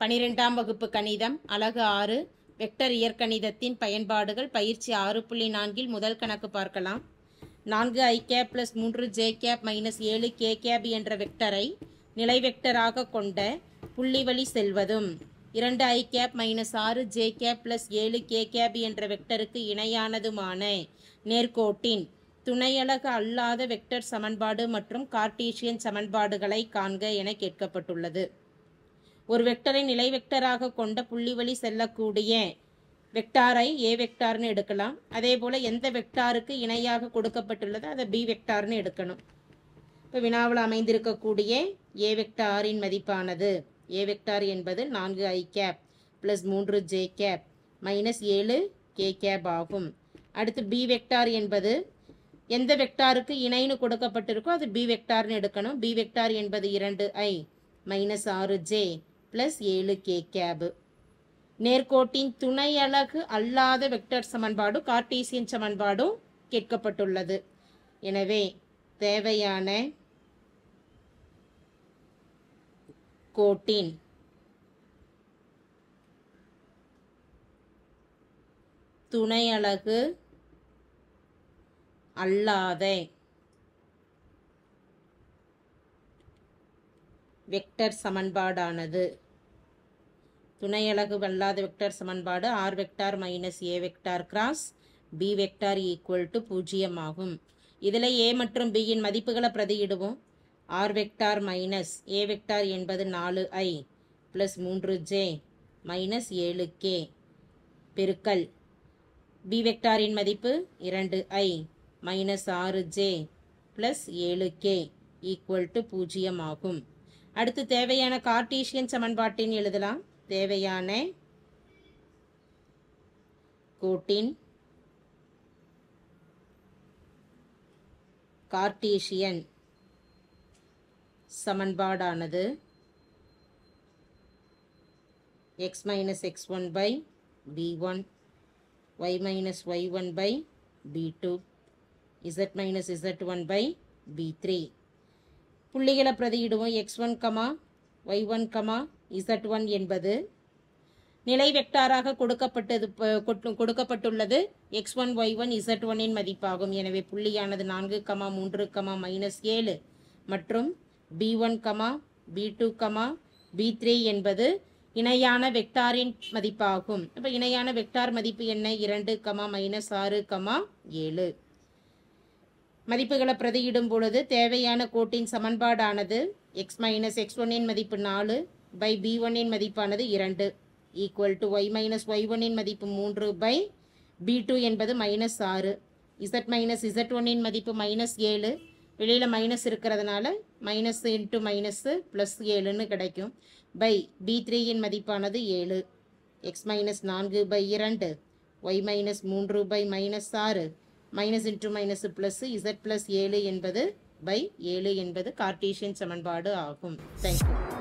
12ஆம் வகுப்பு கணிதம் அலகு 6 வெக்டர் இயற்கணிதத்தின் பயன்பாடுகள் பயிற்சி 6.4 முதல் கணக்கு பார்க்கலாம். 4i gap + 3j gap - 7k gap என்ற வெக்டரை நிலை வெக்டராக கொண்ட புள்ளி வழி செல்வதும் 2i gap - 6j gap + 7k gap என்ற வெக்டருக்கு இணையானதுமான நேர்கோட்டின் துணையலகு அல்லாத வெக்டர் சமன்பாடு மற்றும் கார்ட்டீசியன் சமன்பாடுகளை காண்க என கேட்கப்பட்டுள்ளது. ஒரு வெக்டரை நிலை வெக்டராக கொண்ட புள்ளி வழி செல்லக்கூடிய வெக்டாரை ஏ வெக்டார்னு எடுக்கலாம். அதே போல் எந்த வெக்டாருக்கு இணையாக கொடுக்கப்பட்டுள்ளதோ அதை பி வெக்டார்னு எடுக்கணும். இப்போ வினாவில் அமைந்திருக்கக்கூடிய ஏ வெக்டாரின் மதிப்பானது ஏ வெக்டார் என்பது 4i gap + 3j gap - 7k gap ஆகும். அடுத்து பி வெக்டார் என்பது எந்த வெக்டாருக்கு இணைன்னு கொடுக்கப்பட்டிருக்கோ அது பி வெக்டார்னு எடுக்கணும். பி வெக்டார் என்பது 2i - 6j + 7k கேப். நேர்கோட்டின் துணையலகு அல்லாத வெக்டர் சமன்பாடு கார்ட்டீசியன் சமன்பாடும் கேட்கப்பட்டுள்ளது. எனவே தேவையான கோட்டின் துணையலகு அல்லாத வெக்டர் சமன்பாடானது துணையலகு அல்லாத வெக்டர் சமன்பாடு r vector - a vector cross b vector = 0 ஆகும். இதில் a மற்றும் b இன் மதிப்புகளை பிரதியிடுவோம். r வெக்டார் - a வெக்டார் என்பது 4i + 3j - 7k பெருக்கல் b வெக்டாரின் மதிப்பு 2i - 6j + 7k = 0 ஆகும். அடுத்து தேவையான கார்ட்டீசியன் சமன்பாட்டின் எழுதலாம். தேவையான கோட்டின் Cartesian சமன்பாடானது x - x1/b1 y - y1/b2 z - z1/b3. புள்ளிகளை பிரதியிடுவோம். x1, y1, z1 என்பது நிலை வெக்டாராக கொடுக்கப்பட்டுள்ளது x1, y1, z1 இன் மதிப்பாகும். எனவே புள்ளியானது 4, 3, -7 மற்றும் b1, b2, b3 என்பது இணையான வெக்டாரின் மதிப்பாகும். இப்போ இணையான வெக்டார் மதிப்பு என்ன? 2, -6, 7. மதிப்புகளை பிரதியிடும் பொழுது தேவையான கோட்டின் சமன்பாடானது x - x1 இன் மதிப்பு 4/b1 இன் மதிப்பானது 2 = y - y1 இன் மதிப்பு 3/b2 என்பது -6. z - z1 இன் மதிப்பு -7. வெளியில் மைனஸ் இருக்கிறதுனால -+7ன்னு கிடைக்கும். b3 இன் மதிப்பானது 7 x - 4/2 y - 3/-6 z + 7 என்பது 7 என்பது கார்ட்டீசியன் சமன்பாடு ஆகும். தேங்க்யூ.